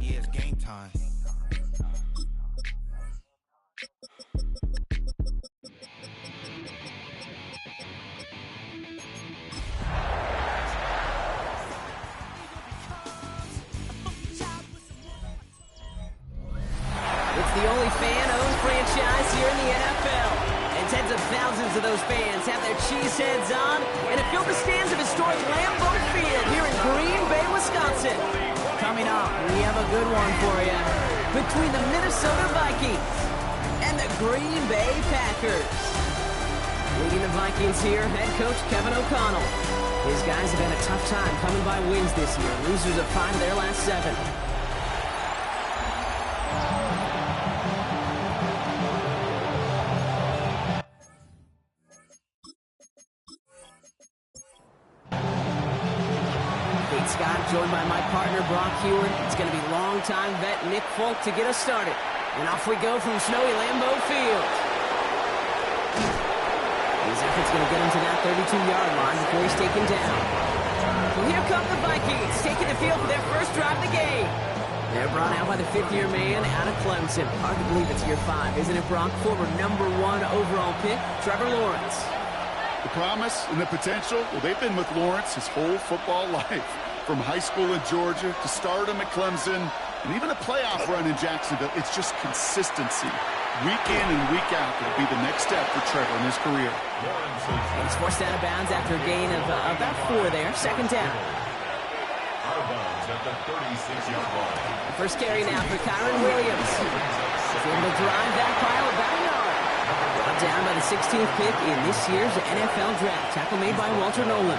Yeah, it's game time. It's the only fan-owned franchise here in the NFL. And tens of thousands of those fans have their cheese heads on and have filled the stands of historic Lambeau Field here in Green Bay, Wisconsin. Coming up, we have a good one for you. Between the Minnesota Vikings and the Green Bay Packers. Leading the Vikings here, head coach Kevin O'Connell. His guys have had a tough time coming by wins this year. Losers of 5 of their last 7. Scott, joined by my partner, Brock Heward. It's going to be longtime vet Nick Folk to get us started. And off we go from snowy Lambeau Field. His effort's going to get him to that 32-yard line before he's taken down. Well, here come the Vikings, taking the field for their first drive of the game. They're brought out by the 5th-year man out of Clemson. Hard to believe it's year 5, isn't it, Brock? Former #1 overall pick, Trevor Lawrence. The promise and the potential, well, they've been with Lawrence his whole football life. From high school in Georgia to stardom at Clemson and even a playoff run in Jacksonville, it's just consistency. Week in and week out will be the next step for Trevor in his career. He's forced out of bounds after a gain of about 4 there. Second down. Out of bounds at the 36-yard line. First carry now for Kyron Williams. He's able to drive that pile about a yard. Brought down by the 16th pick in this year's NFL draft. Tackle made by Walter Nolan.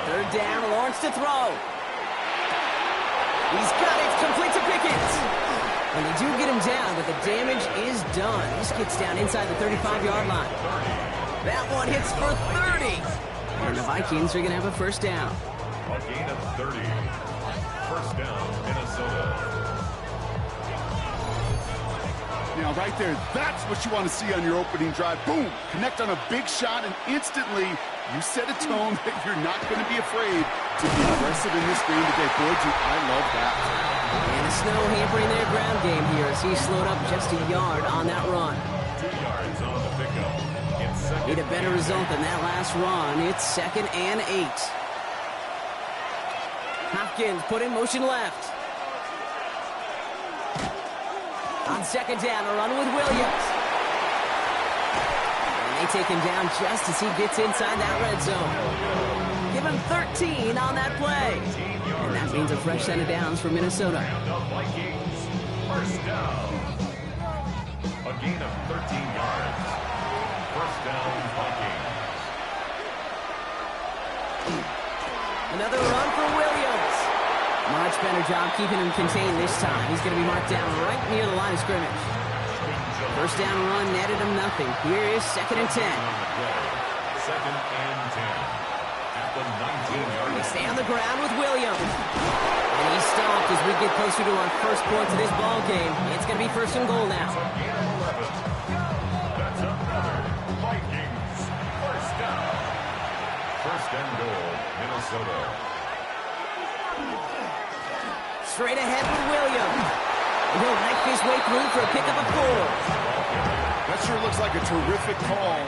Third down, Lawrence to throw. He's got it, complete to Pickens. And they do get him down, but the damage is done. This gets down inside the 35-yard line. That one hits for 30. And the Vikings are going to have a first down. A gain of 30. First down, Minnesota. Now, right there, that's what you want to see on your opening drive. Boom! Connect on a big shot, and instantly you set a tone that you're not going to be afraid to be aggressive in this game today. Boy, do I love that. And the snow hampering their ground game here as he slowed up just a yard on that run. 2 yards on the pickup. Need a better result than that last run. It's 2nd and 8. Hopkins put in motion left. On second down, a run with Williams. And they take him down just as he gets inside that red zone. Give him 13 on that play. And that means a fresh set of downs for Minnesota. The Vikings, first down. A gain of 13 yards. First down, Vikings. Another run for Williams. Much better job keeping him contained this time. He's going to be marked down right near the line of scrimmage. First down run netted him nothing. Here is 2nd and 10. 2nd and 10. At the 19-yard line. They stay on the ground with Williams. And he's stopped as we get closer to our first points of this ball game. It's going to be 1st and goal now. That's another Vikings. First down. 1st and goal, Minnesota. Straight ahead with Williams. And he'll knife his way through for a pickup of 4. That sure looks like a terrific call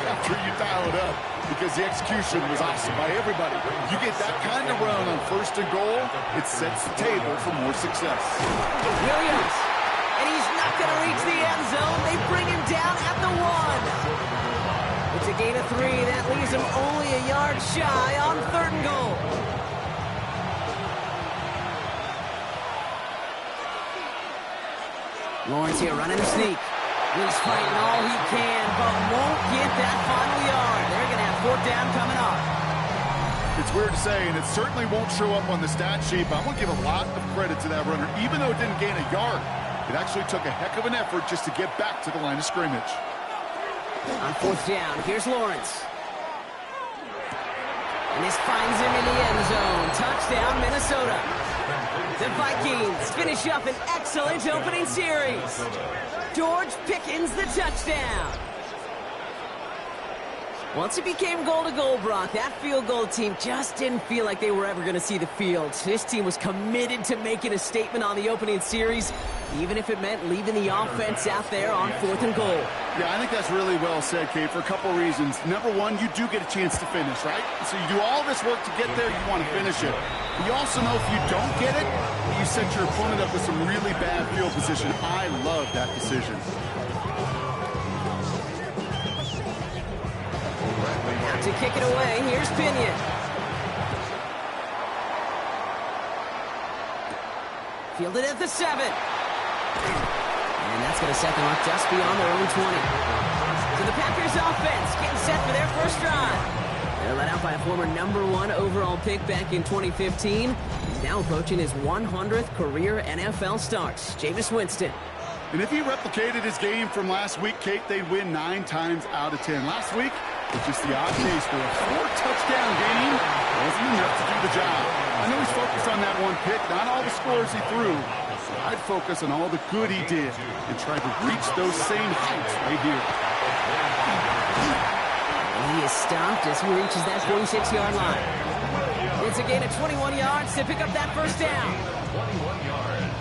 after you dial it up, because the execution was awesome by everybody. You get that kind of run on 1st and goal, it sets the table for more success. Williams. And he's not going to reach the end zone. They bring him down at the 1. It's a gain of 3. That leaves him only a yard shy on 3rd and goal. Lawrence here running a sneak. He's fighting all he can, but won't get that final yard. They're going to have 4th down coming up. It's weird to say, and it certainly won't show up on the stat sheet, but I'm going to give a lot of credit to that runner. Even though it didn't gain a yard, it actually took a heck of an effort just to get back to the line of scrimmage. On 4th down, here's Lawrence. And this finds him in the end zone. Touchdown, Minnesota. The Vikings finish up an excellent opening series. George Pickens, the touchdown. Once it became goal to goal, Brock, that field goal team just didn't feel like they were ever going to see the field. This team was committed to making a statement on the opening series, even if it meant leaving the offense out there on 4th and goal. Yeah, I think that's really well said, Kate, for a couple reasons. Number one, you do get a chance to finish, right? So you do all this work to get there, you want to finish it. But you also know if you don't get it, you set your opponent up with some really bad field position. I love that decision. To kick it away, here's Pinion. Fielded at the 7. And that's going to set them up just beyond their own 20. So the Packers offense getting set for their first drive. They're led out by a former #1 overall pick back in 2015. He's now approaching his 100th career NFL starts. Jameis Winston. And if he replicated his game from last week, Kate, they'd win 9 times out of 10. Last week, it's just the odd case for a 4-touchdown game. Wasn't enough to do the job. I know he's focused on that one pick, not all the scores he threw. I'd focus on all the good he did and try to reach those same heights right here. And he is stopped as he reaches that 46-yard line. It's a gain of 21 yards to pick up that first down. 21 yards.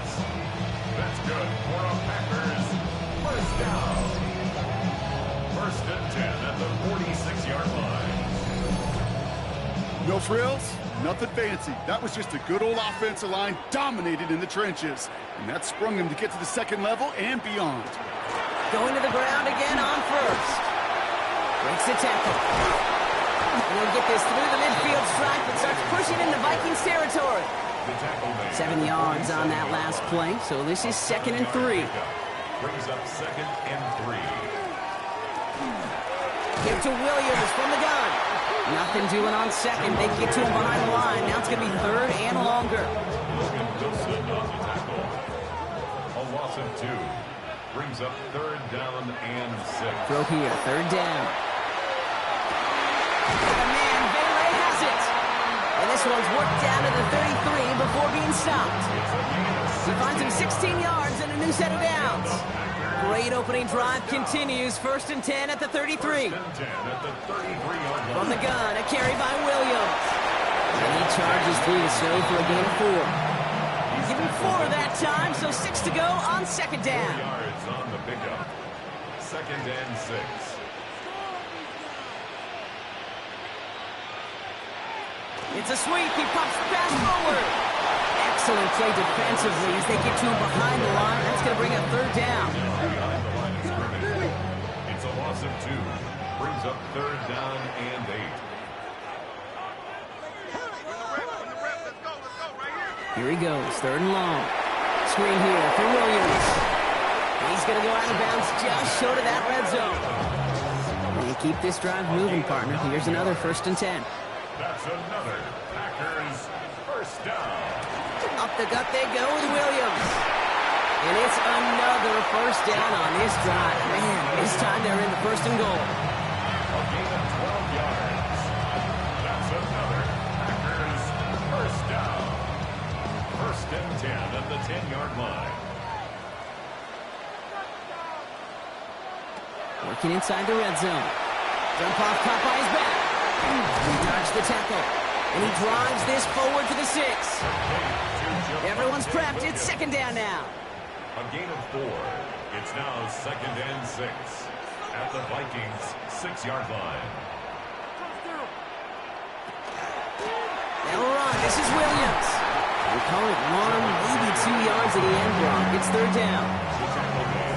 That's good for a Packers first down. 1st and 10 at the 46-yard line. No frills, nothing fancy. That was just a good old offensive line dominated in the trenches. And that sprung him to get to the second level and beyond. Going to the ground again on first. Breaks the tackle. And he'll get this through the midfield stripe and starts pushing into Vikings territory. 7 yards on that last play, so this is 2nd and 3. Brings up 2nd and 3. Give to Williams from the gun. Nothing doing on 2nd. They get to him behind the line. Now it's going to be 3rd and longer. Logan Wilson on the tackle. A loss of 2. Brings up 3rd down and 6. Throw here, 3rd down. And man, Bailey has it. And this one's worked down to the 33 before being stopped. He finds him 16 yards and a new set of downs. Great opening drive continues. 1st and 10 at the 33. 1st and 10 at the 33-yard line. From the gun, a carry by Williams. And he charges through the snow for a gain of 4. Give him 4 that time, so 6 to go on 2nd down. 4 yards on the pickup. 2nd and 6. It's a sweep. He pops the pass forward. Excellent play defensively as they get to him behind the line. That's going to bring up 3rd down. Behind the line of scrimmage. It's a loss of 2. Brings up 3rd down and 8. Here he goes, 3rd and long. Screen here for Williams. He's going to go out of bounds just short of that red zone. They keep this drive moving, partner. Here's another 1st and 10. That's another Packers first down. Up the gut they go with Williams. And it's another 1st down on this drive. Man, this time they're in the 1st and goal. A gain of 12 yards. That's another Packers first down. 1st and 10 at the 10-yard line. Working inside the red zone. Jump off caught by his back. He dodged the tackle. And he drives this forward to the 6. Everyone's prepped. It's 2nd down now. A gain of 4. It's now 2nd and 6 at the Vikings 6-yard line. They'll run. This is Williams. We call it 1, maybe 2 yards at the end block. It's 3rd down.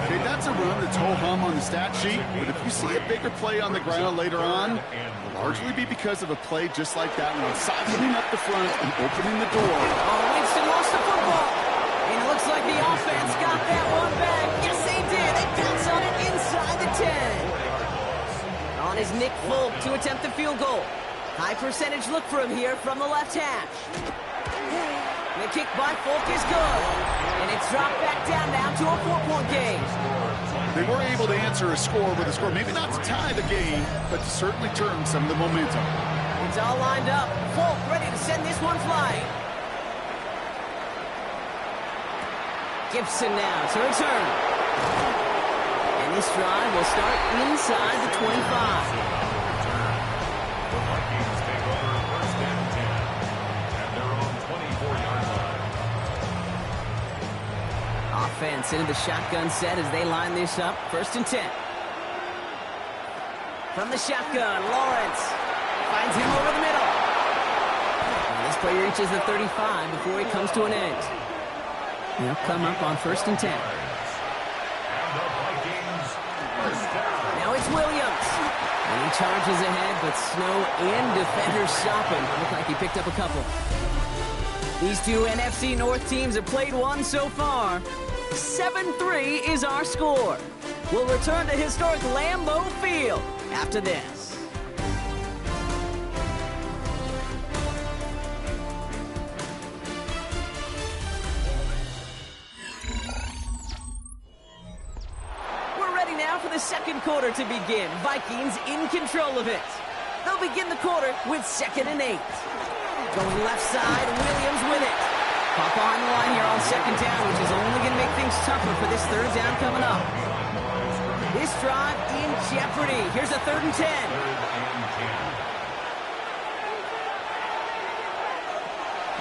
Okay, that's a run that's ho-hum on the stat sheet, but if you see a bigger play on the ground later on, it'll largely be because of a play just like that one, siphoning up the front and opening the door. Oh, Winston lost the football. And it looks like the offense got that one back. Yes, they did. They bounce on it inside the 10. On is Nick Folk to attempt the field goal. High percentage look for him here from the left hash. The kick by Folk is good. And it's dropped back down now to a 4-point game. They were able to answer a score with a score, maybe not to tie the game, but to certainly turn some of the momentum. It's all lined up. Folk ready to send this one flying. Gibson now to return. And this drive will start inside the 25. offense into the shotgun set as they line this up. 1st and 10. From the shotgun, Lawrence finds him over the middle. And this play reaches the 35 before he comes to an end. They'll come up on 1st and 10. Now it's Williams. And he charges ahead, but snow and defenders stop him. Look like he picked up a couple. These two NFC North teams have played one so far. 7-3 is our score. We'll return to historic Lambeau Field after this. For the second quarter to begin. Vikings in control of it. They'll begin the quarter with 2nd and 8. Going left side, Williams with it. Pop on the line here on 2nd down, which is only going to make things tougher for this 3rd down coming up. This drive in jeopardy. Here's a 3rd and 10.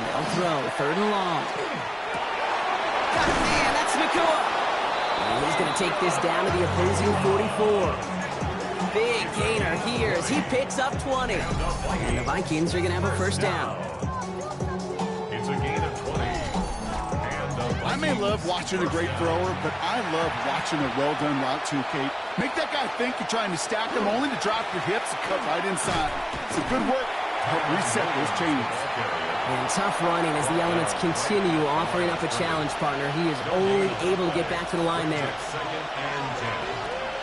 They'll throw, 3rd and long. Got it, man, that's Nakua. And he's going to take this down to the opposing 44. Big gainer here as he picks up 20. And the Vikings are going to have a 1st down. It's a gain of 20. I may love watching a great thrower, but I love watching a well-done route too, Kate. Make that guy think you're trying to stack him only to drop your hips and cut right inside. It's a good work to help reset those chains. And tough running as the elements continue offering up a challenge, partner. He is only able to get back to the line there.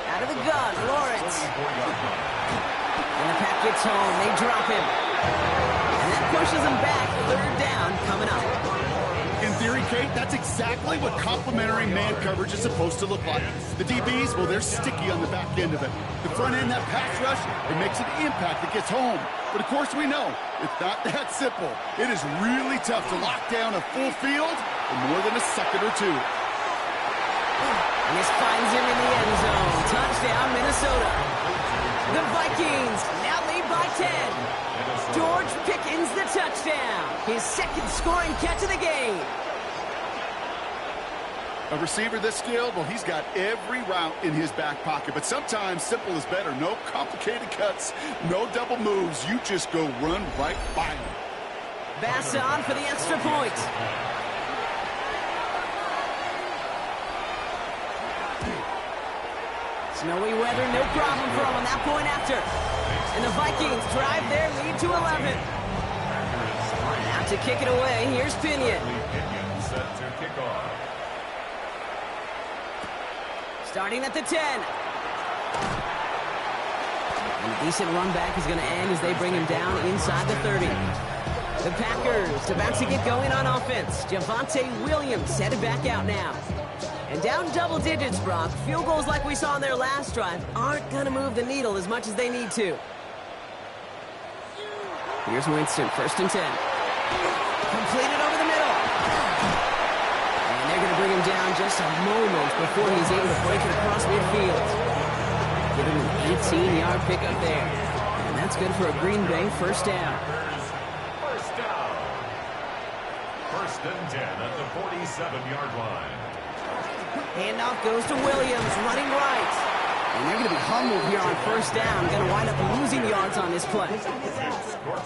Out of the gun, Lawrence. And the pack gets home. They drop him. And that pushes him back. 3rd down coming up. In theory, Kate, that's exactly what complementary man coverage is supposed to look like. The DBs, well, they're sticky on the back end of it. The front end, that pass rush, it makes an impact that gets home. But of course we know, it's not that simple. It is really tough to lock down a full field in more than a second or two. And this finds him in the end zone. Touchdown, Minnesota. The Vikings now lead by 10. George Pickens the touchdown. His 2nd scoring catch of the game. A receiver this skilled, well, he's got every route in his back pocket. But sometimes simple is better. No complicated cuts, no double moves. You just go run right by him. Bass on for the extra point. Snowy weather, no problem for him on that point after. And the Vikings drive their lead to 11. Now to kick it away, here's Pinion. Set to kick off. Starting at the 10. And a decent run back is going to end as they bring him down inside the 30. The Packers about to get going on offense. Javonte Williams headed back out now. And down double digits, Brock. Field goals like we saw in their last drive aren't going to move the needle as much as they need to. Here's Winston, 1st and 10. Completed over the middle. And they're going to bring him down just a moment before he's able to break it across midfield. Give him an 18-yard pickup there. And that's good for a Green Bay 1st down. First down. 1st and 10 at the 47-yard line. Handoff goes to Williams, running right. And they're going to be humbled here on 1st down. Going to wind up losing yards on this play.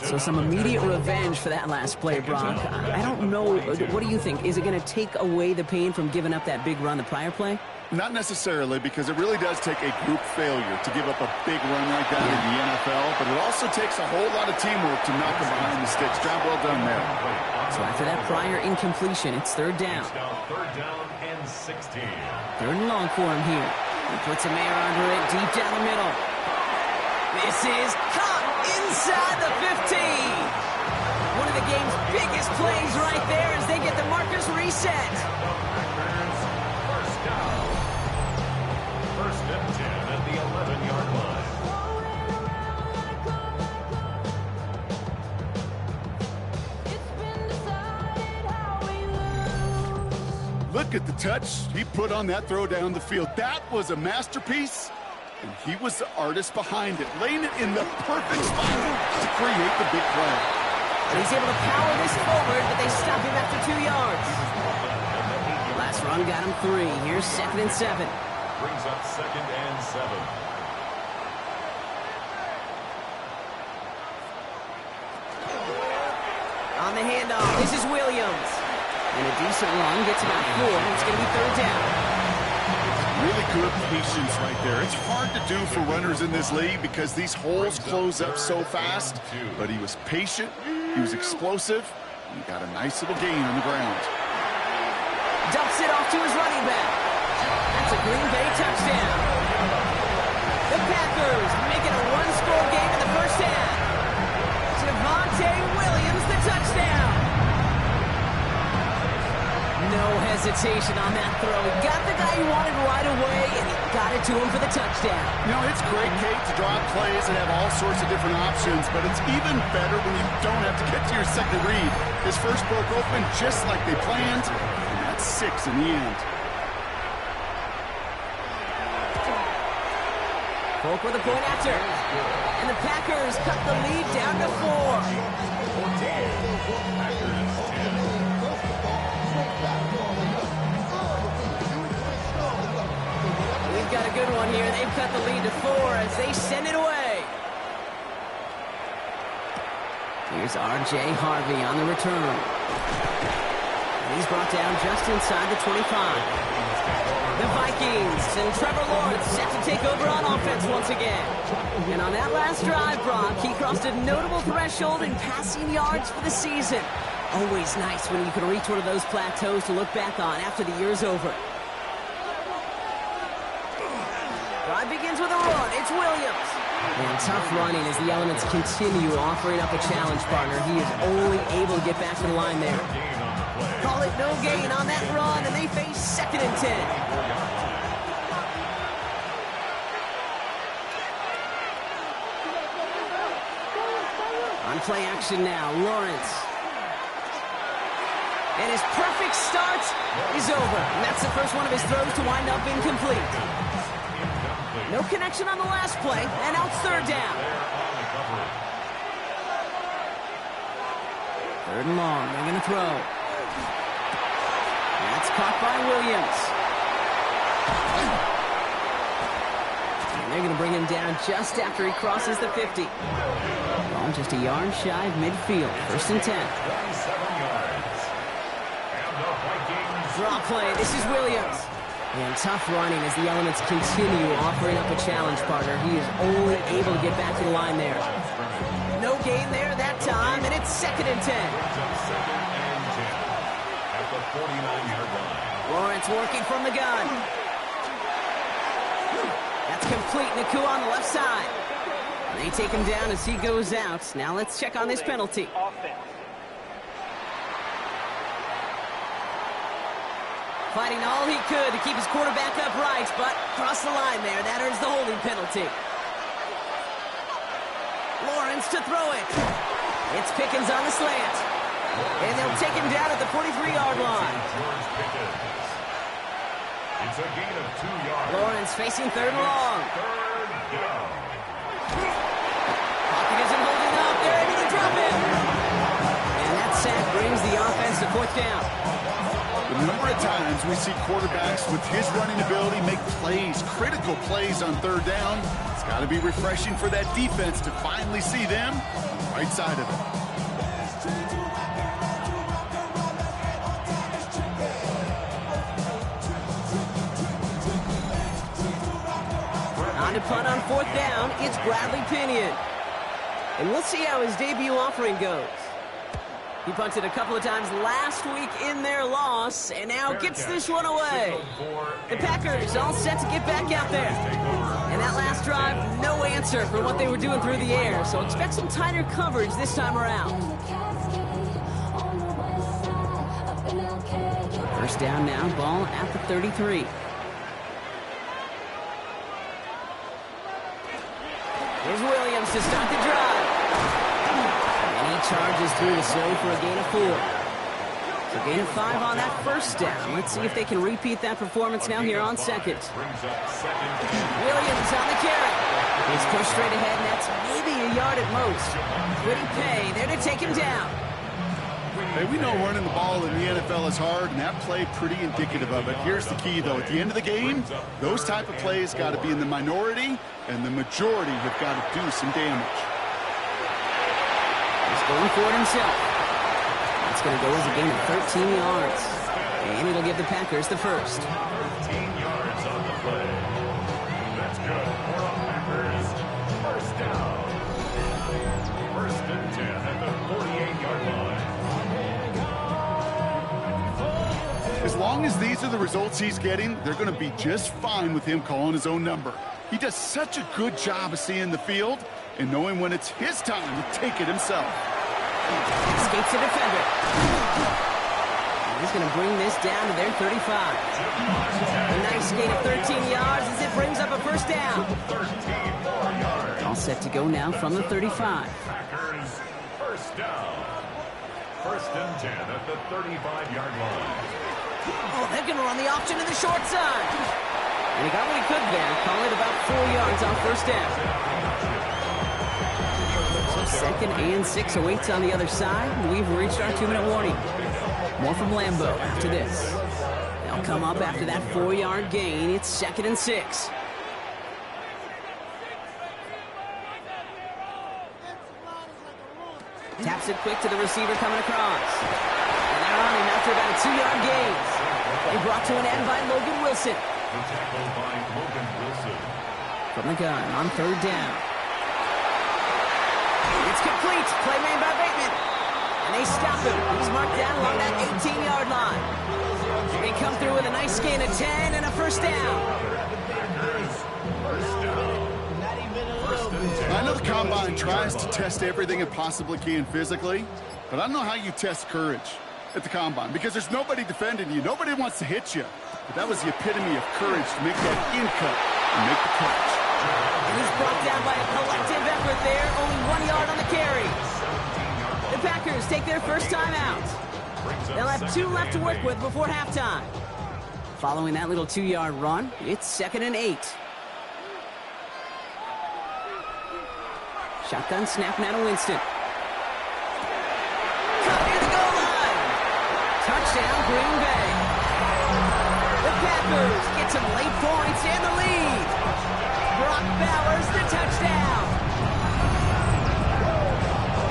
So some immediate revenge for that last play, Brock. I don't know. What do you think? Is it going to take away the pain from giving up that big run the prior play? Not necessarily, because it really does take a group failure to give up a big run like that in the NFL, but it also takes a whole lot of teamwork to knock them behind the sticks. Job well done there. So after that prior incompletion, it's 3rd down. 3rd down and 16. 3rd and long for him here. He puts a man under it deep down the middle. This is caught inside the 15. One of the game's biggest plays right there as they get the markers reset. First down. 1st and 10 at the 11-yard line. Look at the touch he put on that throw down the field. That was a masterpiece, and he was the artist behind it, laying it in the perfect spot to create the big play. And he's able to power this forward, but they stop him after 2 yards. Last Run got him 3. Here's 2nd and 7. Brings up 2nd and 7. On the handoff, this is Williams. And a decent run gets about 4. It's going to be 3rd down. Really good patience right there. It's hard to do for runners in this league because these holes close up so fast. But he was patient, he was explosive, and he got a nice little gain on the ground. Dumps it off to his running back. That's a Green Bay touchdown. The Packers making a one-score game in the first half. Javonte Williams, the touchdown. No hesitation on that throw. He got the guy he wanted right away, and he got it to him for the touchdown. You know, it's great, Kate, to draw up plays and have all sorts of different options, but it's even better when you don't have to get to your second read. His first broke open just like they planned, and that's 6 in the end. Polk with a point after. And the Packers cut the lead down to 4. Packers 10. We've got a good one here. They've cut the lead to 4 as they send it away. Here's R.J. Harvey on the return. And he's brought down just inside the 25. The Vikings and Trevor Lawrence set to take over on offense once again. And on that last drive, Brock, he crossed a notable threshold in passing yards for the season. Always nice when you can reach one of those plateaus to look back on after the year's over. Drive begins with a run. It's Williams. And tough running as the elements continue offering up a challenge partner. He is only able to get back to the line there. Call it no gain on that run, and they face 2nd and 10. On play action now, Lawrence. And his perfect start is over. And that's the first one of his throws to wind up incomplete. No connection on the last play, and now it's 3rd down. 3rd and long, they're going to throw. That's caught by Williams. And they're going to bring him down just after he crosses the 50. Ball just a yard shy of midfield. 1st and 10. 27 yards. And the Vikings. Draw play. This is Williams. And tough running as the elements continue offering up a challenge partner. He is only able to get back to the line there. No gain there that time, and it's 2nd and 10. 2nd and 10 at the 49-yard line. Lawrence working from the gun. That's complete. Naku on the left side. They take him down as he goes out. Now let's check on this penalty. Fighting all he could to keep his quarterback upright, but crossed the line there. That earns the holding penalty. Lawrence to throw it. It's Pickens on the slant. And they'll take him down at the 43-yard line. It's a gain of 2 yards. Lawrence facing 3rd and long. 3rd down. Pocket isn't holding up. They're able to drop it. And that sack brings the offense to 4th down. The number of times we see quarterbacks with his running ability make plays, critical plays on 3rd down. It's got to be refreshing for that defense to finally see them on the right side of it. On to punt on 4th down, it's Bradley Pinion. And we'll see how his debut offering goes. He punted a couple of times last week in their loss, and now gets this one away. The Packers all set to get back out there. And that last drive, no answer for what they were doing through the air, so expect some tighter coverage this time around. 1st down now, ball at the 33. Here's Williams to start the drive. Charges through the slow for a gain of 4. So gain of 5 on that 1st down. Let's see if they can repeat that performance now here on 2nd. Williams on the carry. He's pushed straight ahead, and that's maybe a yard at most. Pretty pay there to take him down. Hey, we know running the ball in the NFL is hard, and that play pretty indicative of it. Here's the key, though. At the end of the game, those type of plays got to be in the minority, and the majority have got to do some damage. He's going for it himself. It's going to go as a gain of 13 yards. And it'll give the Packers the first. 13 yards on the play. That's good for the Packers. First down. First and 10 at the 48-yard line. As long as these are the results he's getting, they're going to be just fine with him calling his own number. He does such a good job of seeing the field and knowing when it's his time to take it himself. Escapes the defender. He's going to bring this down to their 35. A nice gain of 13 yards as it brings up a first down. 13 more yards. All set to go now from the 35. Packers first down. First and 10 at the 35-yard line. Oh, they're going to run the option to the short side. And he got what he could there. Call it about 4 yards on first down. So 2nd and 6 awaits on the other side. We've reached our 2-minute warning. More from Lambeau after this. They'll come up after that 4-yard gain. It's 2nd and 6. Taps it quick to the receiver coming across. And they're on him after about a 2-yard gain. They brought to an end by Logan Wilson. The tackle by Logan Wilson. From the gun on 3rd down. It's complete. Play made by Bateman. And they stop him. He's marked down along that 18-yard line. They come through with a nice gain of 10 and a first down. I know the Combine tries to test everything it possibly can physically, but I don't know how you test courage at the Combine because there's nobody defending you. Nobody wants to hit you. But that was the epitome of courage to make that in cut and make the catch. And he's brought down by a collective effort there. Only 1 yard on the carry. The Packers take their first time out. They'll have 2 left to work with before halftime. Following that little 2-yard run, it's 2nd and 8. Shotgun snap now to Winston. Cut near the goal line. Touchdown, Green Bay. The Packers get some late points and the lead. Brock Bowers, the touchdown.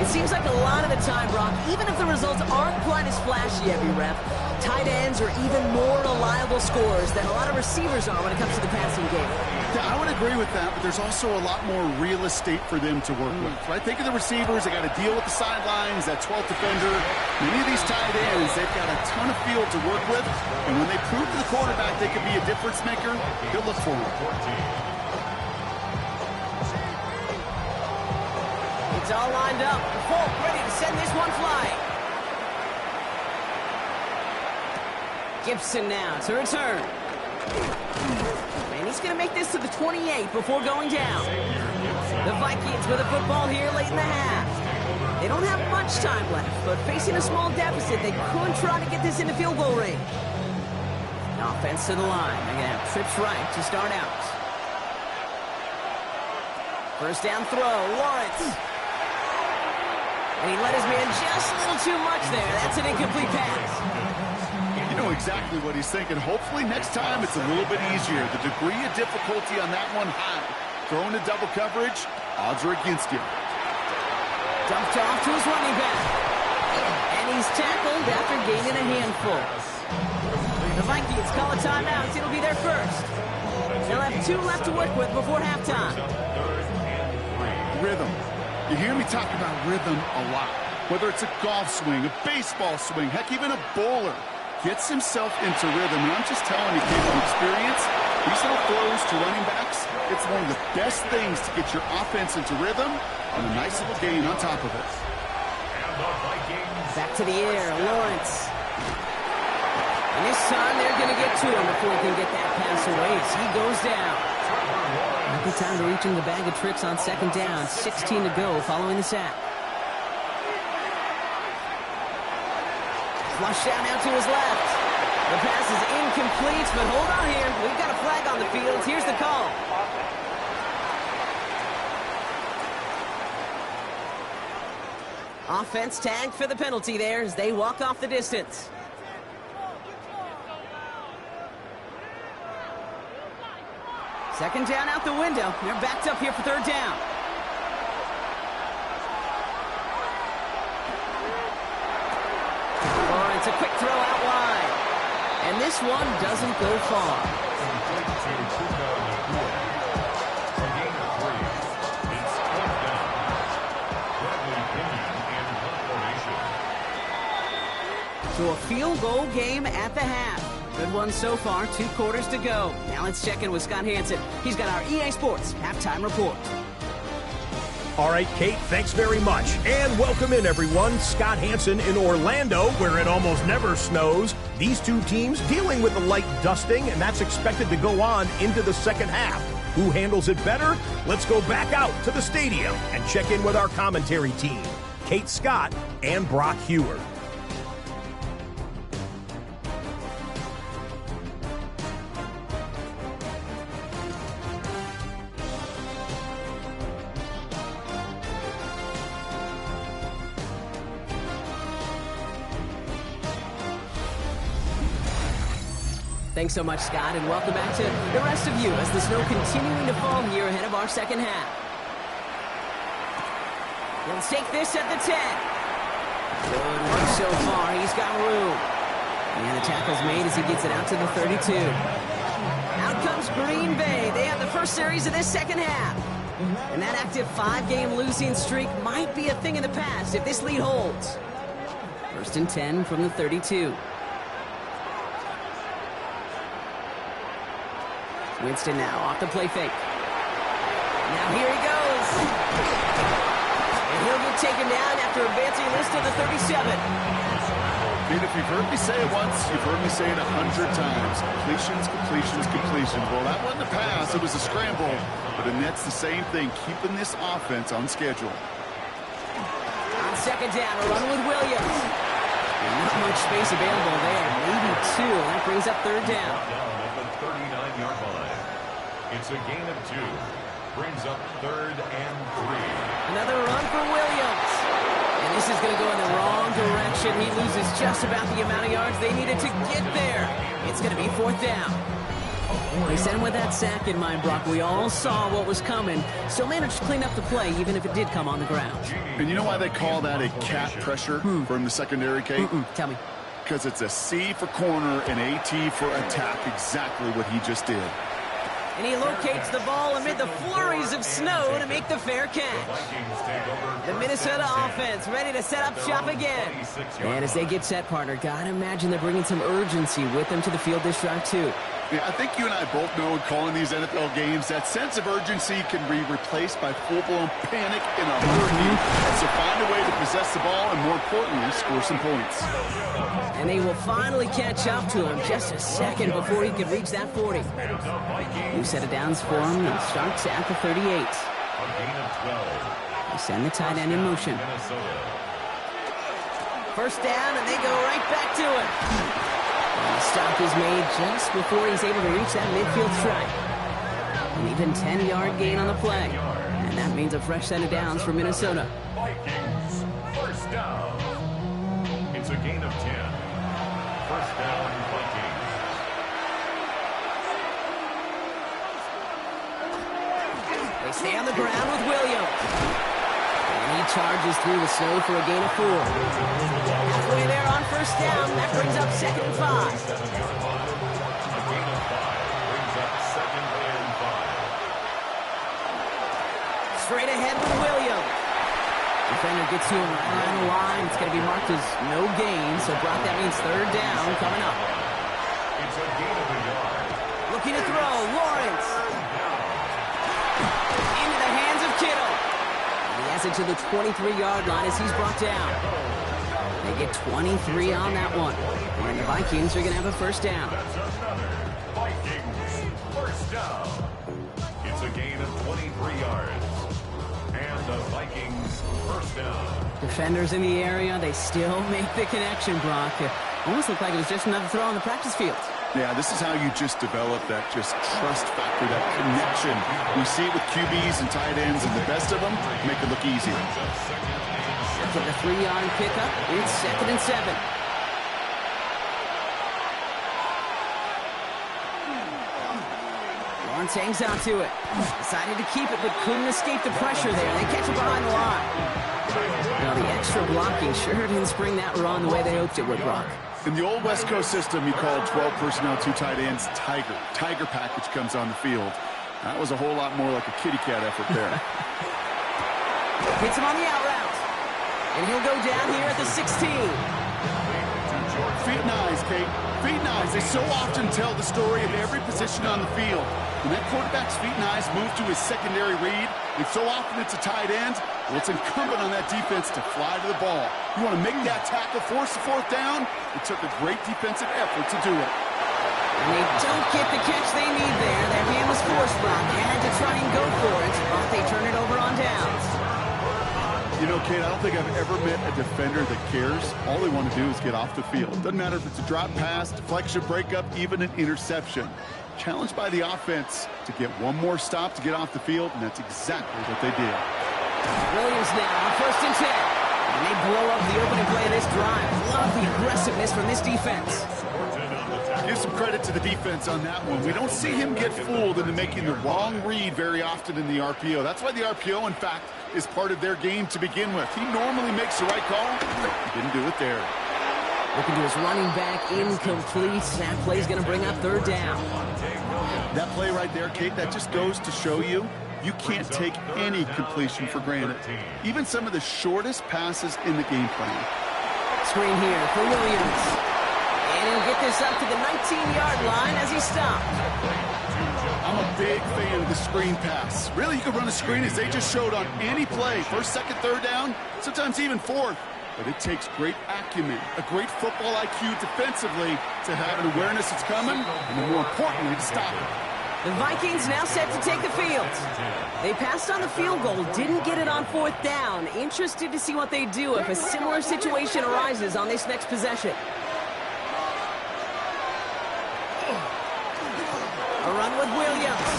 It seems like a lot of the time, Brock, even if the results aren't quite as flashy every rep, tight ends are even more reliable scorers than a lot of receivers are when it comes to the passing game. Yeah, I would agree with that, but there's also a lot more real estate for them to work with, right? Think of the receivers. They got to deal with the sidelines, that 12th defender. Many of these tight ends, they've got a ton of field to work with, and when they prove to the quarterback they can be a difference maker, he'll look for them. It's all lined up. Folk ready to send this one flying. Gibson now to return. And he's going to make this to the 28 before going down. The Vikings with a football here late in the half. They don't have much time left, but facing a small deficit, they could try to get this into field goal range. Offense to the line. They're going to have trips right to start out. First down throw, Lawrence. And he let his man just a little too much there. That's an incomplete pass. You know exactly what he's thinking. Hopefully next time it's a little bit easier. The degree of difficulty on that one high. Throwing to double coverage, odds are against you. Dumped off to his running back. And he's tackled after gaining a handful. The Vikings call a timeout. It'll be their first. They'll have 2 left to work with before halftime. Rhythm. You hear me talk about rhythm a lot. Whether it's a golf swing, a baseball swing, heck, even a bowler gets himself into rhythm. And I'm just telling you, kid, from experience, these little throws to running backs, it's one of the best things to get your offense into rhythm and a nice little gain on top of it. Back to the air, Lawrence. And this time they're going to get to him before he can get that pass away as he goes down. Not the time to reach in the bag of tricks on 2nd down. 16 to go following the sack. Flush down now to his left. The pass is incomplete, but hold on here. We've got a flag on the field. Here's the call. Offense tagged for the penalty there as they walk off the distance. Second down out the window. They're backed up here for third down. It's a quick throw out wide. And this one doesn't go far. So a field goal game at the half. Good one so far, 2 quarters to go. Now let's check in with Scott Hansen. He's got our EA Sports halftime report. All right, Kate, thanks very much. And welcome in, everyone. Scott Hansen in Orlando, where it almost never snows. These two teams dealing with a light dusting, and that's expected to go on into the second half. Who handles it better? Let's go back out to the stadium and check in with our commentary team, Kate Scott and Brock Hewer. Thanks so much, Scott, and welcome back to the rest of you as the snow continuing to fall here ahead of our second half. Let's take this at the 10. Good work so far. He's got room. And the tackle's made as he gets it out to the 32. Out comes Green Bay. They have the first series of this second half. And that active 5-game losing streak might be a thing of the past if this lead holds. First and 10 from the 32. Winston now off the play fake. Now here he goes. And he'll get taken down after advancing this to the 37. And if you've heard me say it once, you've heard me say it 100 times. Completions, completions, completions. Well, that wasn't a pass. It was a scramble. But the Nets the same thing, keeping this offense on schedule. On second down, a run with Williams. And not much space available there. Maybe 2. That brings up third down. At the 39-yard line. It's a gain of 2. Brings up 3rd and 3. Another run for Williams. And this is going to go in the wrong direction. He loses just about the amount of yards they needed to get there. It's going to be 4th down. They sent him with that sack in mind, Brock. We all saw what was coming. Still managed to clean up the play, even if it did come on the ground. And you know why they call that a cat pressure from the secondary, Kate? Tell me. Because it's a C for corner and a T for attack. Exactly what he just did. And he locates the ball amid the flurries of snow to make the fair catch. The Minnesota offense ready to set up shop again. And as they get set, partner, gotta imagine they're bringing some urgency with them to the field this drive, too. Yeah, I think you and I both know in calling these NFL games, that sense of urgency can be replaced by full-blown panic in a hurry. So find a way to possess the ball and, more importantly, score some points. And they will finally catch up to him just a second before he can reach that 40. New set of downs for him and starts at the 38. They send the tight end in motion. First down, and they go right back to it. And the stop is made just before he's able to reach that midfield strike. An even 10-yard gain on the play. And that means a fresh set of downs for Minnesota. Vikings, first down. It's a gain of 10. First down, Vikings. They stay on the ground with Williams. And he charges through the snow for a gain of 4. Halfway there on first down. That brings up 2nd and 5. A gain of 5 brings up 2nd and 5. Straight ahead with Williams. Defender gets to him right around the line. It's going to be marked as no gain. So, Brock, that means third down coming up. It's a gain of a yard. Looking to throw. Lawrence. Into the hands of Kittle. And he has it to the 23-yard line as he's brought down. They get 23 on that one. And the Vikings are going to have a first down. That's another Vikings first down. It's a gain of 23 yards. And the Vikings first down. Defenders in the area, they still make the connection, Brock. It almost looked like it was just another throw on the practice field. Yeah, this is how you just develop that just trust factor, that connection. We see it with QBs and tight ends, and the best of them make it look easy. After the 3-yard pickup, it's 2nd and 7. Lawrence hangs on to it. Decided to keep it, but couldn't escape the pressure there. They catch it behind the line. Now, the extra blocking sure didn't spring that run the way they hoped it would, Brock. In the old West Coast system, you called 12 personnel, 2 tight ends, Tiger. Tiger package comes on the field. That was a whole lot more like a kitty cat effort there. Hits him on the out route. And he'll go down here at the 16. Feet and eyes, Kate. Feet and eyes. They so often tell the story of every position on the field. When that quarterback's feet and eyes move to his secondary read, and so often it's a tight end, well, it's incumbent on that defense to fly to the ball. You want to make that tackle, force the 4th down. It took a great defensive effort to do it. And they don't get the catch they need there. Their hand was forced, Brock. They had to try and go for it, but they turn it over on downs. You know, Kate, I don't think I've ever met a defender that cares. All they want to do is get off the field. Doesn't matter if it's a drop pass, deflection, breakup, even an interception. Challenged by the offense to get one more stop to get off the field, and that's exactly what they did. Williams now on 1st and 10. And they blow up the opening play of this drive. Love the aggressiveness from this defense. Give some credit to the defense on that one. We don't see him get fooled into making the wrong read very often in the RPO. That's why the RPO, in fact, is part of their game to begin with. He normally makes the right call. He didn't do it there. Looking to his running back, incomplete. That play's going to bring up 3rd down. That play right there, Kate, that just goes to show you can't take any completion for granted. Even some of the shortest passes in the game plan. Screen here for Williams. And he'll get this up to the 19-yard line as he stopped. I'm a big fan of the screen pass. Really, you can run a screen as they just showed on any play. 1st, 2nd, 3rd down, sometimes even 4th. But it takes great acumen, a great football IQ defensively to have an awareness it's coming, and then more importantly, to stop it. The Vikings now set to take the field. They passed on the field goal, didn't get it on 4th down. Interested to see what they do if a similar situation arises on this next possession. A run with Williams.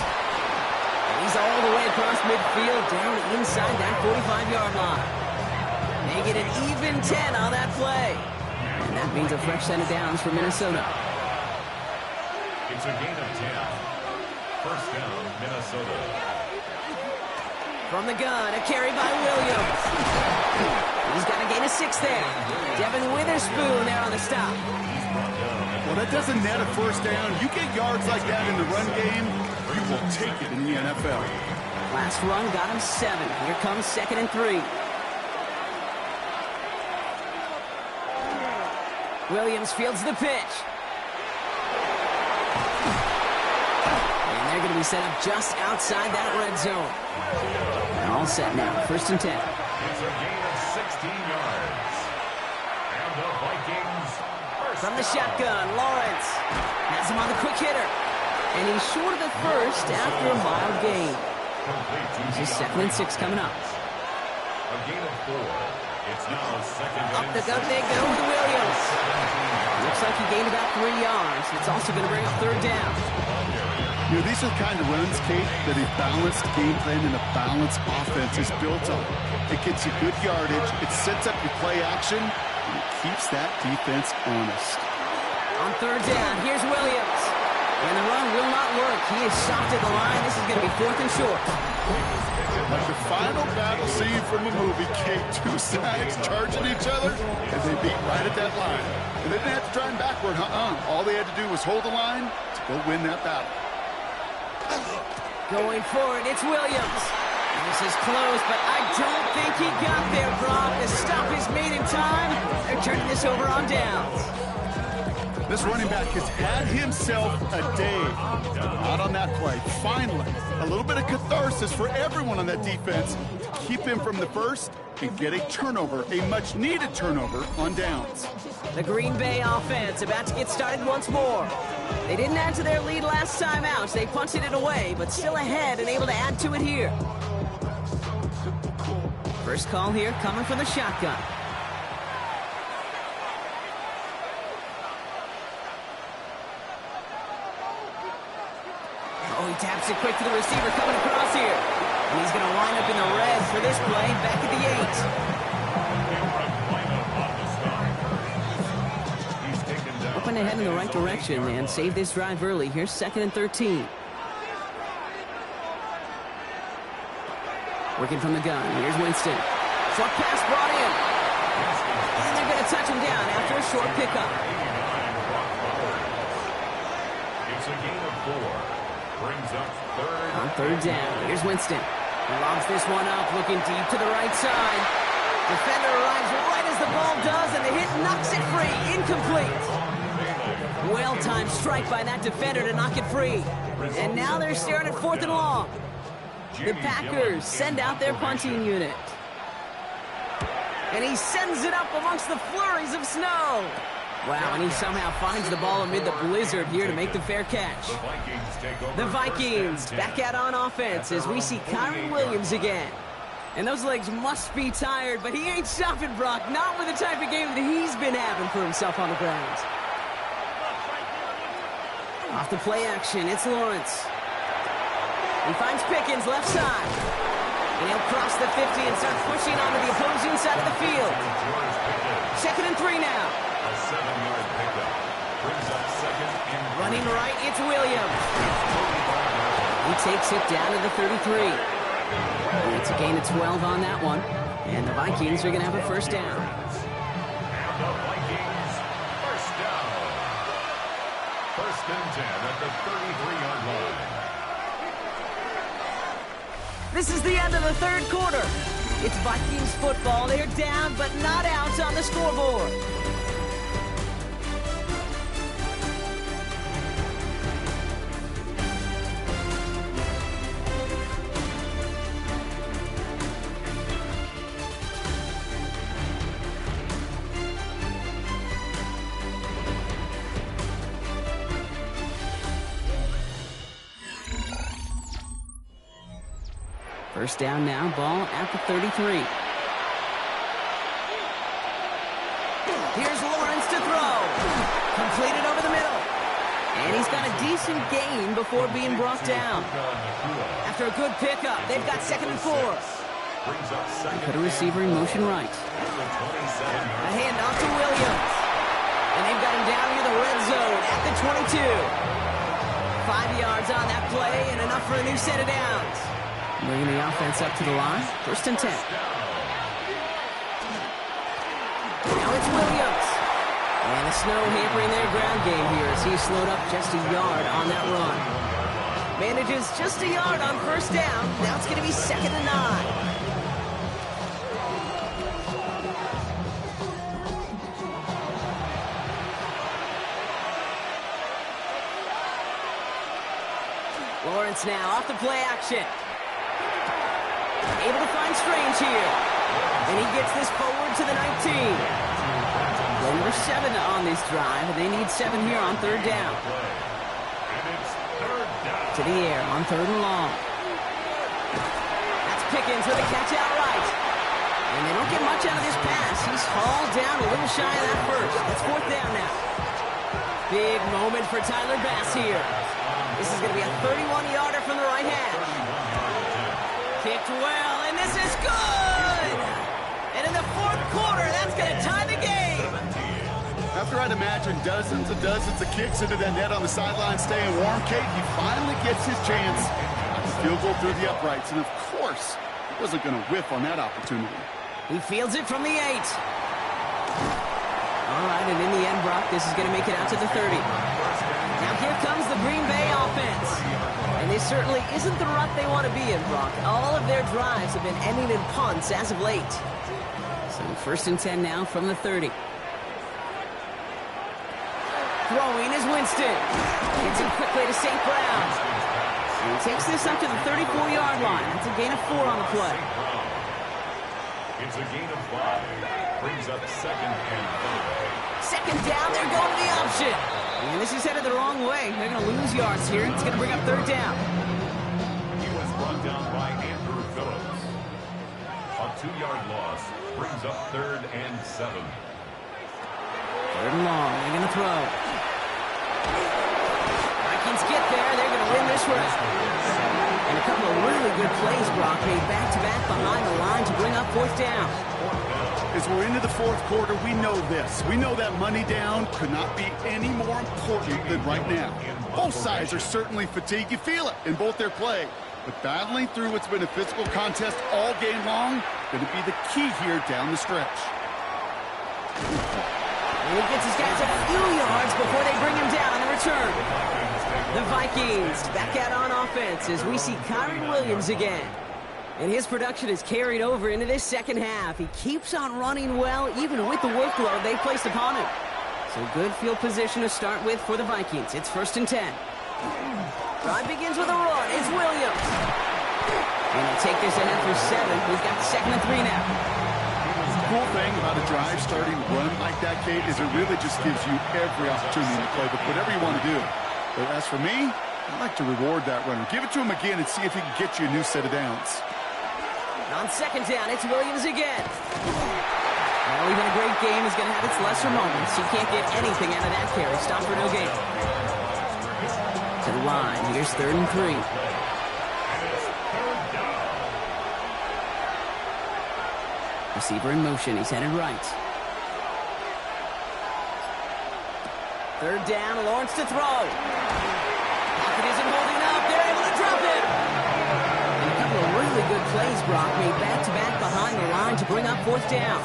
And he's all the way across midfield, down inside that 45-yard line. They get an even 10 on that play. And that means a fresh set of downs for Minnesota. It's a gain of 10. 1st down, Minnesota. From the gun, a carry by Williams. He's got a gain of 6 there. Devin Witherspoon there on the stop. Well, that doesn't net a 1st down. You get yards like that in the run game, you will take it in the NFL. Last run got him 7. Here comes 2nd and 3. Williams fields the pitch. And they're going to be set up just outside that red zone. And all set now. 1st and 10. It's a gain of 16 yards. And the Vikings From the shotgun, Lawrence has him on the quick hitter. And he's short of the 1st after a mild gain. This is 2nd and 6 coming up. A gain of 4. It's now 2nd Up and the gut they go to Williams. Looks like he gained about 3 yards. It's also going to bring up 3rd down. You know, these are the kind of runs, Kate, that a balanced game plan and a balanced offense is built on. It gets you good yardage, it sets up your play action, and it keeps that defense honest. On 3rd down, here's Williams. And the run will not work. He is stopped at the line. This is going to be 4th and short. Like the final battle scene from a movie, Kate, 2 sides charging each other, and they beat right at that line. And they didn't have to drive backward, All they had to do was hold the line to go win that battle. Going forward, it's Williams. This is close, but I don't think he got there, Brock. The stop is made in time. They're turning this over on downs. This running back has had himself a day out on that play. Finally, a little bit of catharsis for everyone on that defense to keep him from the 1st and get a turnover, a much-needed turnover on downs. The Green Bay offense about to get started once more. They didn't add to their lead last time out. They punted it away, but still ahead and able to add to it here. First call here coming from the shotgun. Oh, he taps it quick to the receiver coming across here. And he's going to wind up in the red for this play, back at the 8. Hoping to head in the right direction and save this drive early. Here's 2nd and 13. Working from the gun. Here's Winston. Short pass brought in. And they're going to touch him down after a short pickup. It's a gain of 4. Brings up 3rd. On 3rd down. Here's Winston. He lobs this one up, looking deep to the right side. Defender arrives right as the ball does, and the hit knocks it free. Incomplete. Well-timed strike by that defender to knock it free. And now they're staring at 4th and long. The Packers send out their punting unit. And he sends it up amongst the flurries of snow. Wow, and he somehow finds the ball amid the blizzard here to make the fair catch. The Vikings back out on offense as we see Kyron Williams again. And those legs must be tired, but he ain't stopping, Brock. Not with the type of game that he's been having for himself on the ground. Off the play action, it's Lawrence. He finds Pickens left side. And he'll cross the 50 and start pushing onto the opposing side of the field. 2nd and 3 now. A 7-yard pickup. Brings up 2nd and Running right, it's Williams. He takes it down to the 33. And it's a gain of 12 on that one. And the Vikings are going to have a 1st down. And the Vikings, 1st down. 1st and 10 at the 33-yard line. This is the end of the 3rd quarter. It's Vikings football. They're down, but not out on the scoreboard. First down now, ball at the 33. Here's Lawrence to throw. Completed over the middle. And he's got a decent gain before being brought down. After a good pickup, they've got 2nd and 4. Put a receiver in motion right. A handoff to Williams. And they've got him down near the red zone at the 22. 5 yards on that play and enough for a new set of downs. Bringing the offense up to the line. 1st and 10. Now it's Williams. And the snow hampering their ground game here as he slowed up just a yard on that run. Manages just a yard on 1st down. Now it's going to be 2nd and 9. Lawrence now off the play action. Able to find Strange here. And he gets this forward to the 19. Play number 7 on this drive, and they need 7 here on 3rd down. To the air on 3rd and long. That's Pickens with a catch out right. And they don't get much out of this pass. He's hauled down a little shy of that first. That's 4th down now. Big moment for Tyler Bass here. This is going to be a 31-yarder from the right hash. Kicked well, and this is good! And in the 4th quarter, that's going to tie the game! After I'd imagine dozens and dozens of kicks into that net on the sideline staying warm, Kate, he finally gets his chance. Field goal through the uprights, and of course, he wasn't going to whiff on that opportunity. He fields it from the 8. All right, and in the end, Brock, this is going to make it out to the 30. Now here comes the Green Bay offense. And this certainly isn't the rut they want to be in, Brock. All of their drives have been ending in punts as of late. So 1st and 10 now from the 30. Throwing is Winston. Gets him quickly to St. Brown. And he takes this up to the 34-yard line. That's a gain of 4 on the play. It's a gain of 5. Brings up 2nd and 5. 2nd down, they're going to the option. And this is headed the wrong way. They're going to lose yards here. It's going to bring up 3rd down. He was brought down by Andrew Phillips. A 2-yard loss brings up 3rd and 7. 3rd and long. They're going to throw. Vikings get there. They're going to win this this round. And a couple of really good plays, Brock, made back-to-back behind the line to bring up fourth down. As we're into the fourth quarter, we know this. We know that money down could not be any more important than right now. Both sides are certainly fatigued. You feel it in both their play. But battling through what's been a physical contest all game long, going to be the key here down the stretch. And he gets his guys a few yards before they bring him down on the return. The Vikings back out on offense as we see Kyron Williams again. And his production is carried over into this second half. He keeps on running well, even with the workload they placed upon him. So good field position to start with for the Vikings. It's 1st and 10. Drive begins with a run. It's Williams. And he'll take this ahead for 7. We've got 2nd and 3 now. The cool thing about a drive starting run like that, Kate, is it really just gives you every opportunity to play whatever you want to do. But as for me, I'd like to reward that runner. Give it to him again and see if he can get you a new set of downs. On 2nd down, it's Williams again. Well, even a great game is going to have its lesser moments. You can't get anything out of that carry. Stop for no gain. To the line. Here's 3rd and 3. Receiver in motion. He's headed right. 3rd down. Lawrence to throw. Pocket isn't holding up. They're able to drop it. And a couple of really good plays, Brock, made back-to-back behind the line to bring up 4th down.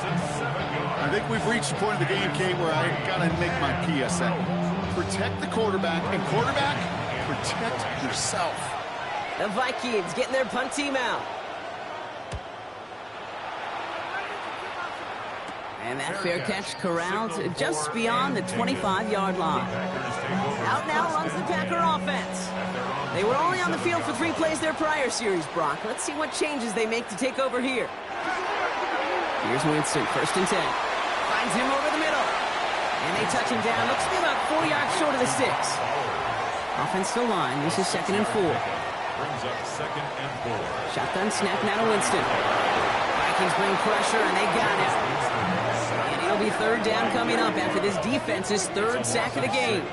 I think we've reached the point of the game, Kate, where I got to make my PSA. Protect the quarterback, and quarterback, protect yourself. The Vikings getting their punt team out. And that fair catch corralled just beyond the 25-yard line. Out now runs the Packer offense. They were only on the field for 3 plays their prior series, Brock. Let's see what changes they make to take over here. Here's Winston, 1st and 10. Finds him over the middle. And they touch him down. Looks to be about 4 yards short of the sticks. Offense to line. This is 2nd and 4. Brings up 2nd and 4. Shotgun snap now to Winston. Vikings bring pressure, and they got him. And it'll be 3rd down coming up after this defense's 3rd sack of the game.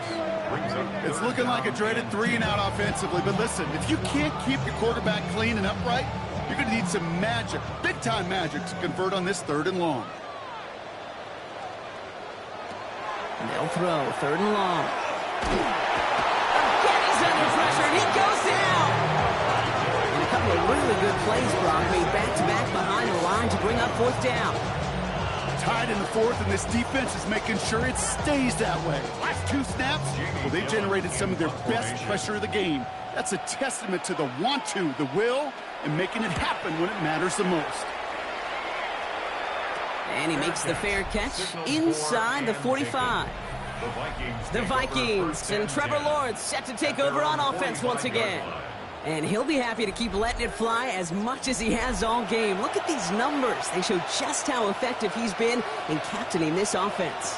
It's looking like a dreaded 3-and-out offensively, but listen, if you can't keep your quarterback clean and upright, you're going to need some magic, big-time magic, to convert on this 3rd and long. They'll throw 3rd and long. Again, he's under pressure, and he goes down. And a couple of really good plays, Brock, made back-to-back behind the line to bring up 4th down. Tied in the 4th, and this defense is making sure it stays that way. Last 2 snaps, well, they generated some of their best pressure of the game. That's a testament to the want-to, the will, and making it happen when it matters the most. And he makes the fair catch inside the 45. The Vikings and Trevor Lawrence set to take over on offense once again. And he'll be happy to keep letting it fly as much as he has all game. Look at these numbers. They show just how effective he's been in captaining this offense.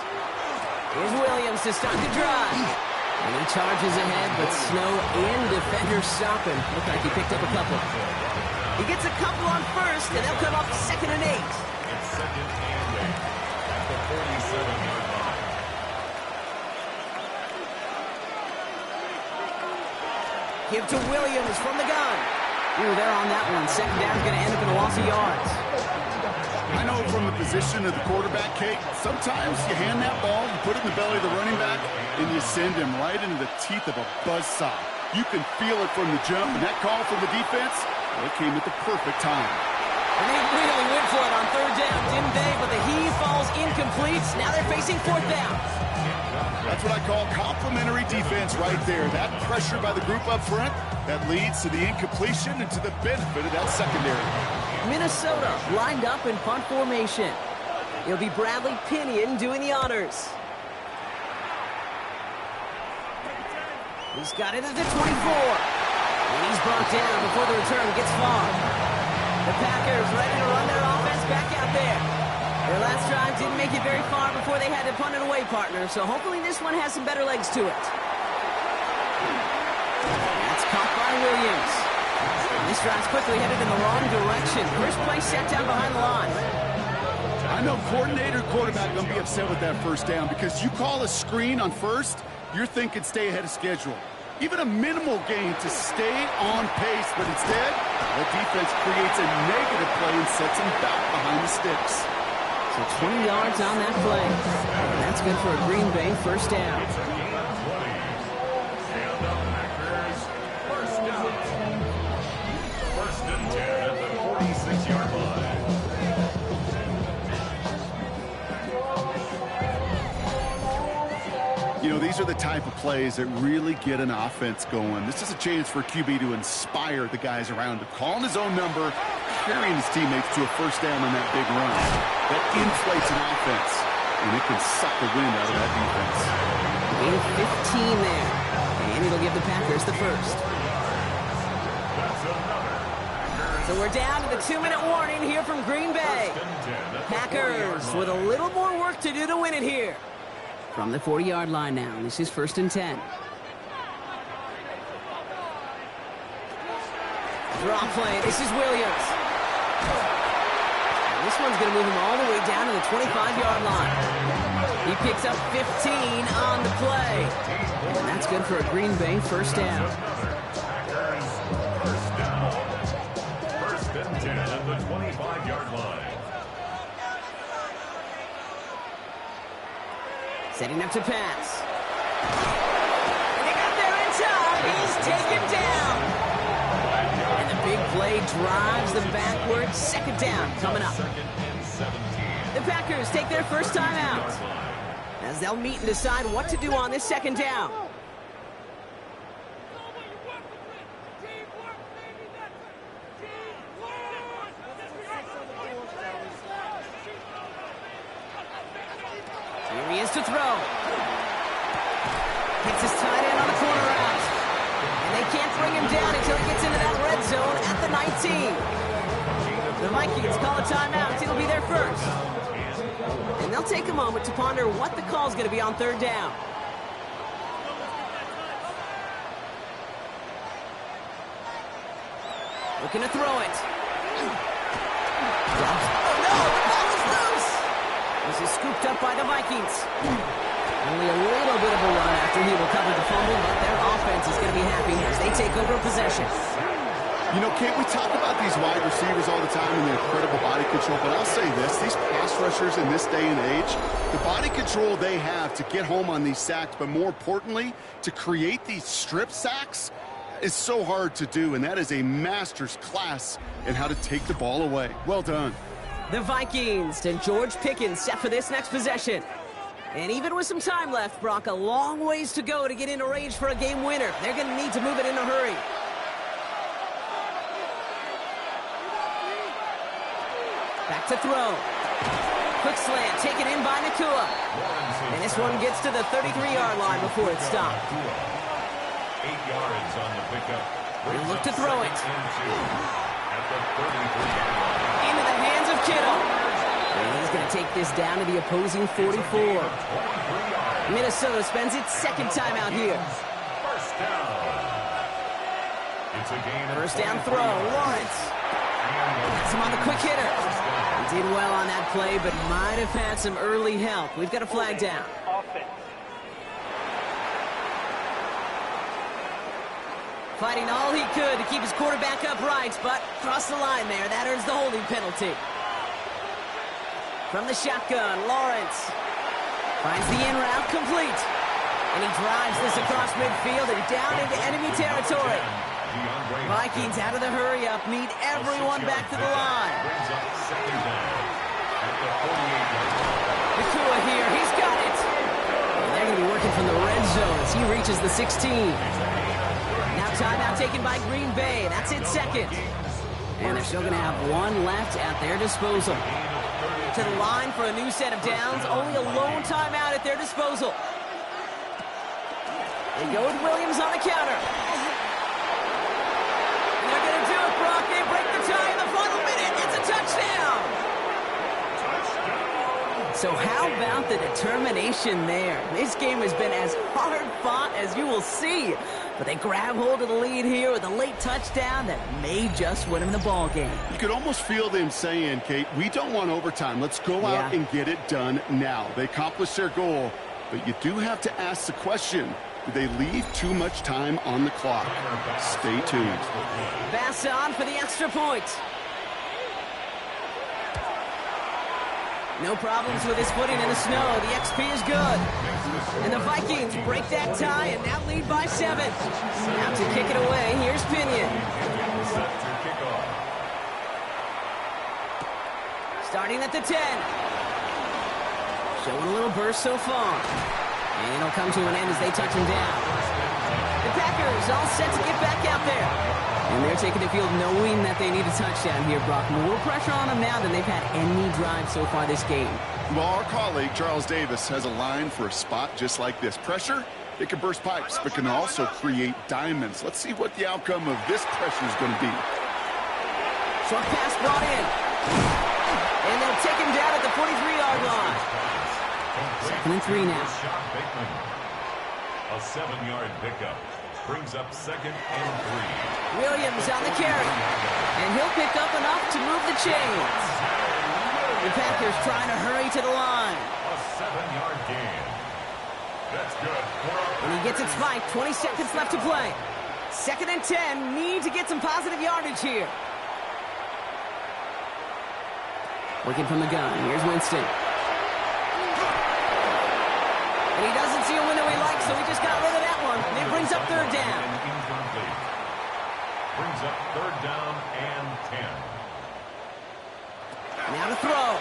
Here's Williams to start the drive. And he charges ahead, but Snow and defenders stop him. Looked like he picked up a couple. He gets a couple on 1st, and they'll come up 2nd and 8. It's 2nd and 8 at the 47-yard line. Give to Williams from the gun. Ooh, they're on that one. 2nd down is going to end up in a loss of yards. I know from the position of the quarterback, Kate, sometimes you hand that ball, you put it in the belly of the running back, and you send him right into the teeth of a buzzsaw. You can feel it from the jump, and that call from the defense, well, it came at the perfect time. And they really went for it on 3rd down, didn't they? But the heave falls incomplete. Now they're facing 4th down. That's what I call complimentary defense right there. That pressure by the group up front, that leads to the incompletion and to the benefit of that secondary. Minnesota lined up in punt formation. It'll be Bradley Pinion doing the honors. He's got it at the 24. And he's brought down before the return gets far. The Packers ready to run their offense back out there. Their last drive didn't make it very far before they had to punt it away, partner. So hopefully this one has some better legs to it. That's caught by Williams. And this drive's quickly headed in the wrong direction. First play set down behind the line. I know coordinator, quarterback going to be upset with that 1st down because you call a screen on 1st, you're thinking stay ahead of schedule. Even a minimal gain to stay on pace, but instead, the defense creates a negative play and sets him back behind the sticks. So 20 yards on that play. And that's good for a Green Bay first down. It's a gain of 20. And the Packers first down. First and 10 at the 46-yard line. You know, these are the type of plays that really get an offense going. This is a chance for QB to inspire the guys around him. Calling his own number, carrying his teammates to a first down on that big run. That inflates an offense, and it can suck the wind out of that defense. Gain of 15 there. And it'll give the Packers the first. So we're down to the 2-minute warning here from Green Bay. Packers with a little more work to do to win it here. From the 40-yard line now. This is first and 10. Draw play. This is Williams. And this one's going to move him all the way down to the 25-yard line. He picks up 15 on the play. And that's good for a Green Bay first down. Packers first down. First and 10 at the 25-yard line. Setting up to pass. And they got there in time. He's taken down. And the big play drives them backwards. Second down coming up. The Packers take their first time out as they'll meet and decide what to do on this second down. Here he is to throw. Gets his tight end on the corner out. And they can't bring him down until he gets into that red zone at the 19. The Vikings call a timeout. It'll be their first. And they'll take a moment to ponder what the call is going to be on third down. Looking to throw it. Oh no, the ball is loose. This is scooped up by the Vikings. Only a little bit of a run after he recovered the fumble, but their offense is going to be happy as they take over possession. You know, Kate, we talk about these wide receivers all the time and their incredible body control, but I'll say this, these pass rushers in this day and age, the body control they have to get home on these sacks, but more importantly, to create these strip sacks is so hard to do, and that is a master's class in how to take the ball away. Well done. The Vikings and George Pickens set for this next possession. And even with some time left, Brock, a long ways to go to get into range for a game winner. They're going to need to move it in a hurry. Back to throw. Quick slant taken in by Nakua. And this one gets to the 33-yard line before it's stopped. 8 yards on the pickup. He'll look to throw it. At the 33-yard line. Into the hands of Kittle. And he's going to take this down to the opposing 44. Minnesota spends its second time out here. First down. It's a gain of First down throw. Lawrence. Gets him on the quick hitter. He did well on that play, but might have had some early help. We've got a flag down. Fighting all he could to keep his quarterback upright, but crossed the line there. That earns the holding penalty. From the shotgun, Lawrence finds the in route complete. And he drives this across midfield and down into enemy territory. Vikings out of the hurry-up, need everyone back to the line. Nakua here, he's got it. And they're going to be working from the red zone as he reaches the 16. Now timeout taken by Green Bay. That's its second. And they're still going to have one left at their disposal. To the line for a new set of downs. Only a lone timeout at their disposal. They go with Williams on the counter. And they're going to do it, Brock. They break the tie in the final minute. It's a touchdown. So how about the determination there? This game has been as hard fought as you will see. But they grab hold of the lead here with a late touchdown that may just win them the ball game. You could almost feel them saying, Kate, we don't want overtime. Let's go out and get it done now. They accomplished their goal, but you do have to ask the question, Do they leave too much time on the clock? Stay tuned. Pass on for the extra point. No problems with his footing in the snow. The XP is good. And the Vikings break that tie and now lead by 7. Now to kick it away, here's Pinion. Starting at the 10. Showing a little burst so far. And it'll come to an end as they touch him down. The Packers all set to get back out there. And they're taking the field knowing that they need a touchdown here, Brock. More pressure on them now than they've had any drive so far this game. Well, our colleague, Charles Davis, has a line for a spot just like this. Pressure, it can burst pipes, but can also create diamonds. Let's see what the outcome of this pressure is going to be. Short pass brought in. And they'll take him down at the 43-yard line. 2nd and 3 now. A 7-yard pickup brings up 2nd and 3. Williams on the carry. And he'll pick up enough to move the chains. The Packers trying to hurry to the line. A 7-yard gain. That's good. And he gets it spiked. 20 seconds left to play. 2nd and 10. Need to get some positive yardage here. Working from the gun. Here's Winston. And he doesn't see a window he likes, so he just got rid of that one. And it brings up 3rd down. Incomplete. Brings up 3rd down and 10. Now to throw.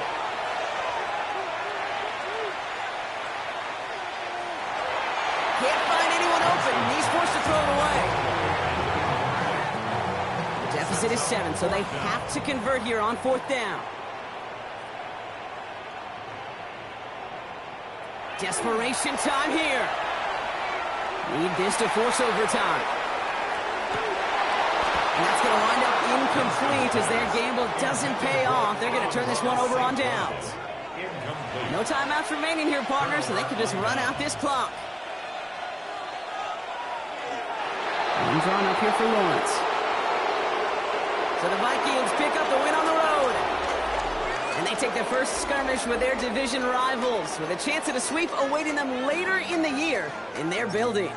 Can't find anyone open. He's forced to throw it away. The deficit is 7, so they have to convert here on 4th down. Desperation time here. Need this to force overtime. And that's going to wind up incomplete as their gamble doesn't pay off. They're going to turn this one over on downs. No timeouts remaining here, partners, so they can just run out this clock. One drawn up here for Lawrence. So the Vikings pick up the win on the road. And they take their first skirmish with their division rivals with a chance at a sweep awaiting them later in the year in their building.